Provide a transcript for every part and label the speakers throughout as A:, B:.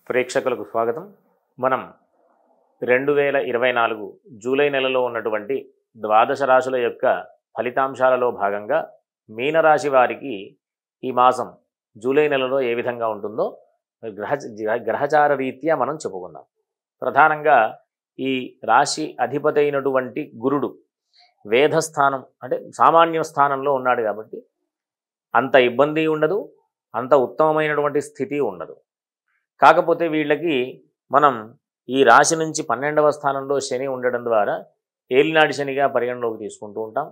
A: ప్రేక్షకులకు స్వాగతం. మనం 2024 జూలై నెలలో ఉన్నటువంటి ద్వాదశ రాశుల యొక్క ఫలితాంశాలలో భాగంగా మీనరాశి వారికి ఈ మాసం జూలై నెలలో ఏ విధంగా ఉంటుందో గ్రహచార రీత్యా మనం చెప్పుకుందాం. ప్రధానంగా ఈ రాశి అధిపతి అయినటువంటి గురుడు వేధస్థానం అంటే సామాన్య స్థానంలో ఉన్నాడు కాబట్టి అంత ఇబ్బంది ఉండదు, అంత ఉత్తమమైనటువంటి స్థితి ఉండదు. కాకపోతే వీళ్ళకి మనం ఈ రాశి నుంచి 12వ స్థానంలో శని ఉండడం ద్వారా ఏలినాటి శనిగా పరిగణలోకి తీసుకుంటూ ఉంటాం.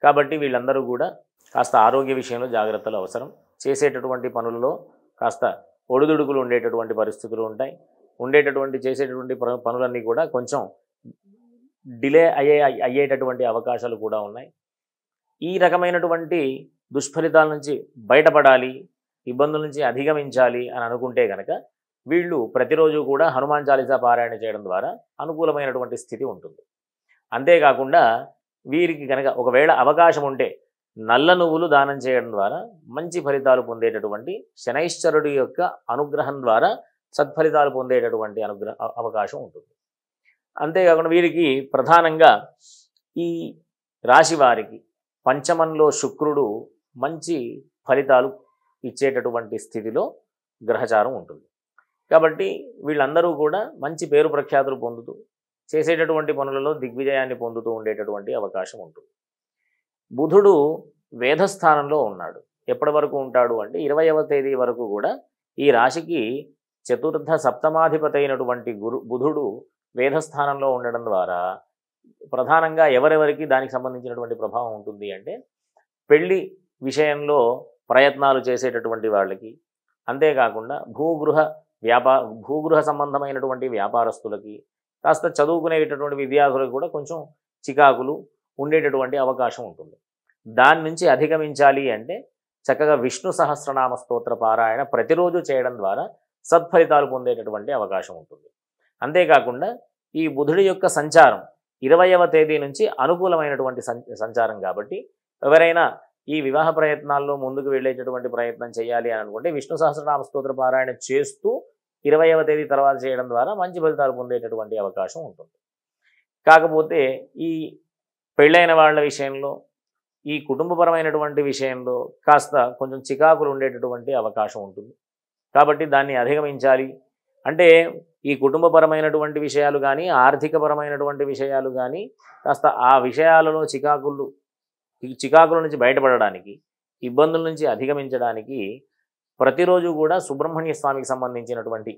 A: కాబట్టి వీళ్ళందరూ కూడా కాస్త ఆరోగ్య విషయంలో జాగ్రత్తలు అవసరం. చేసేటటువంటి పనులలో కాస్త ఒడిదుడుకులు ఉండేటటువంటి పరిస్థితులు ఉంటాయి. చేసేటటువంటి పనులన్నీ కూడా కొంచెం డిలే అయ్యేటటువంటి అవకాశాలు కూడా ఉన్నాయి. ఈ రకమైనటువంటి దుష్ఫలితాల నుంచి బయటపడాలి, ఇబ్బందుల నుంచి అధిగమించాలి అని అనుకుంటే కనుక వీళ్ళు ప్రతిరోజు కూడా హనుమాన్ చాలీసా పారాయణ చేయడం ద్వారా అనుకూలమైనటువంటి స్థితి ఉంటుంది. అంతేకాకుండా వీరికి కనుక ఒకవేళ అవకాశం ఉంటే నల్ల నువ్వులు దానం చేయడం ద్వారా మంచి ఫలితాలు పొందేటటువంటి శనైశ్వరుడి యొక్క అనుగ్రహం ద్వారా సత్ఫలితాలు పొందేటటువంటి అవకాశం ఉంటుంది. అంతేకాకుండా వీరికి ప్రధానంగా ఈ రాశి వారికి పంచమంలో శుక్రుడు మంచి ఫలితాలు ఇచ్చేటటువంటి స్థితిలో గ్రహచారం ఉంటుంది. కాబట్టి వీళ్ళందరూ కూడా మంచి పేరు ప్రఖ్యాతులు పొందుతూ చేసేటటువంటి పనులలో దిగ్విజయాన్ని పొందుతూ ఉండేటటువంటి అవకాశం ఉంటుంది. బుధుడు వేధస్థానంలో ఉన్నాడు. ఎప్పటి వరకు ఉంటాడు అంటే 20వ తేదీ వరకు కూడా ఈ రాశికి చతుర్థ సప్తమాధిపతి అయినటువంటి బుధుడు వేధస్థానంలో ఉండడం ద్వారా ప్రధానంగా ఎవరెవరికి దానికి సంబంధించినటువంటి ప్రభావం ఉంటుంది అంటే పెళ్లి విషయంలో ప్రయత్నాలు చేసేటటువంటి వాళ్ళకి, అంతేకాకుండా భూగృహ సంబంధమైనటువంటి వ్యాపారస్తులకి, కాస్త చదువుకునేటటువంటి విద్యార్థులకు కూడా కొంచెం చికాకులు ఉండేటటువంటి అవకాశం ఉంటుంది. దాని నుంచి అధిగమించాలి అంటే చక్కగా విష్ణు సహస్రనామ స్తోత్ర పారాయణ ప్రతిరోజు చేయడం ద్వారా సత్ఫలితాలు పొందేటటువంటి అవకాశం ఉంటుంది. అంతేకాకుండా ఈ బుధుడి యొక్క సంచారం 20వ తేదీ నుంచి అనుకూలమైనటువంటి సంచారం కాబట్టి ఎవరైనా ఈ వివాహ ప్రయత్నాల్లో ముందుకు వెళ్ళేటటువంటి ప్రయత్నం చేయాలి అని అనుకుంటే విష్ణు సహస్రనామ స్తోత్ర పారాయణ చేస్తూ 20వ తేదీ తర్వాత చేయడం ద్వారా మంచి ఫలితాలు పొందేటటువంటి అవకాశం ఉంటుంది. కాకపోతే ఈ పెళ్ళైన వాళ్ళ విషయంలో, ఈ కుటుంబపరమైనటువంటి విషయంలో కాస్త కొంచెం చికాకులు ఉండేటటువంటి అవకాశం ఉంటుంది. కాబట్టి దాన్ని అధిగమించాలి అంటే ఈ కుటుంబపరమైనటువంటి విషయాలు కానీ, ఆర్థికపరమైనటువంటి విషయాలు కానీ కాస్త ఆ విషయాలలో చికాకుల నుంచి బయటపడడానికి, ఇబ్బందుల నుంచి అధిగమించడానికి ప్రతిరోజు కూడా సుబ్రహ్మణ్య స్వామికి సంబంధించినటువంటి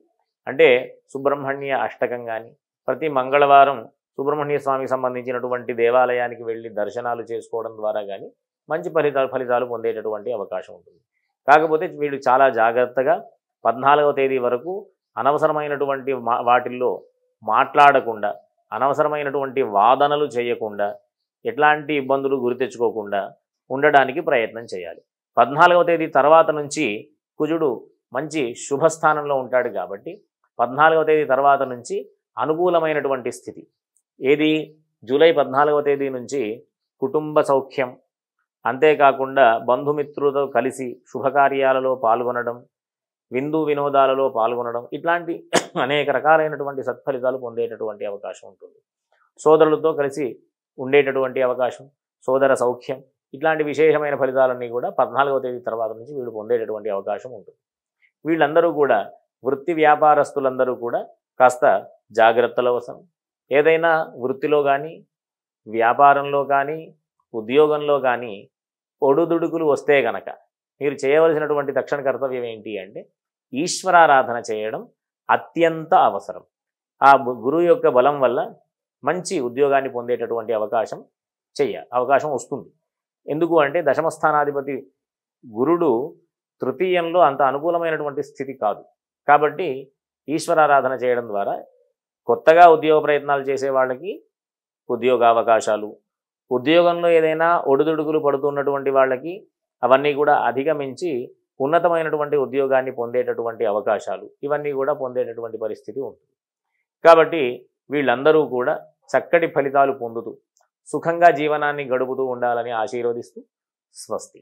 A: అంటే సుబ్రహ్మణ్య అష్టకం కానీ, ప్రతి మంగళవారం సుబ్రహ్మణ్య స్వామికి సంబంధించినటువంటి దేవాలయానికి వెళ్ళి దర్శనాలు చేసుకోవడం ద్వారా కానీ మంచి ఫలితాలు పొందేటటువంటి అవకాశం ఉంటుంది. కాకపోతే వీళ్ళు చాలా జాగ్రత్తగా 14వ తేదీ వరకు అనవసరమైనటువంటి వాటిల్లో మాట్లాడకుండా, అనవసరమైనటువంటి వాదనలు చేయకుండా, ఎట్లాంటి ఇబ్బందులు గురి తెచ్చుకోకుండా ఉండడానికి ప్రయత్నం చేయాలి. 14వ తేదీ తర్వాత నుంచి కుజుడు మంచి శుభస్థానంలో ఉంటాడు కాబట్టి 14వ తేదీ తర్వాత నుంచి అనుకూలమైనటువంటి స్థితి ఏది జూలై 14వ తేదీ నుంచి కుటుంబ సౌఖ్యం, అంతేకాకుండా బంధుమిత్రులతో కలిసి శుభకార్యాలలో పాల్గొనడం, వినోదాలలో పాల్గొనడం, ఇట్లాంటి అనేక రకాలైనటువంటి సత్ఫలితాలు పొందేటటువంటి అవకాశం ఉంటుంది. సోదరులతో కలిసి ఉండేటటువంటి అవకాశం, సోదర సౌఖ్యం, ఇట్లాంటి విశేషమైన ఫలితాలన్నీ కూడా 14వ తేదీ తర్వాత నుంచి వీళ్ళు పొందేటటువంటి అవకాశం ఉంటుంది. వీళ్ళందరూ కూడా వృత్తి వ్యాపారస్తులందరూ కూడా కాస్త జాగ్రత్తలు అవసరం. ఏదైనా వృత్తిలో కానీ, వ్యాపారంలో కానీ, ఉద్యోగంలో కానీ ఒడుదుడుకులు వస్తే గనక మీరు చేయవలసినటువంటి తక్షణ కర్తవ్యం ఏంటి అంటే ఈశ్వరారాధన చేయడం అత్యంత అవసరం. ఆ గురువు యొక్క బలం వల్ల మంచి ఉద్యోగాన్ని పొందేటటువంటి అవకాశం వస్తుంది. ఎందుకు అంటే దశమస్థానాధిపతి గురుడు తృతీయంలో అంత అనుకూలమైనటువంటి స్థితి కాదు. కాబట్టి ఈశ్వరారాధన చేయడం ద్వారా కొత్తగా ఉద్యోగ ప్రయత్నాలు చేసే వాళ్ళకి ఉద్యోగావకాశాలు, ఉద్యోగంలో ఏదైనా ఒడిదుడుకులు పడుతున్నటువంటి వాళ్ళకి అవన్నీ కూడా అధిగమించి ఉన్నతమైనటువంటి ఉద్యోగాన్ని పొందేటటువంటి అవకాశాలు, ఇవన్నీ కూడా పొందేటటువంటి పరిస్థితి ఉంటుంది. కాబట్టి వీళ్ళందరూ కూడా చక్కటి ఫలితాలు పొందుతూ సుఖంగా జీవనాన్ని గడుపుతూ ఉండాలని ఆశీర్వదిస్తూ స్వస్తి.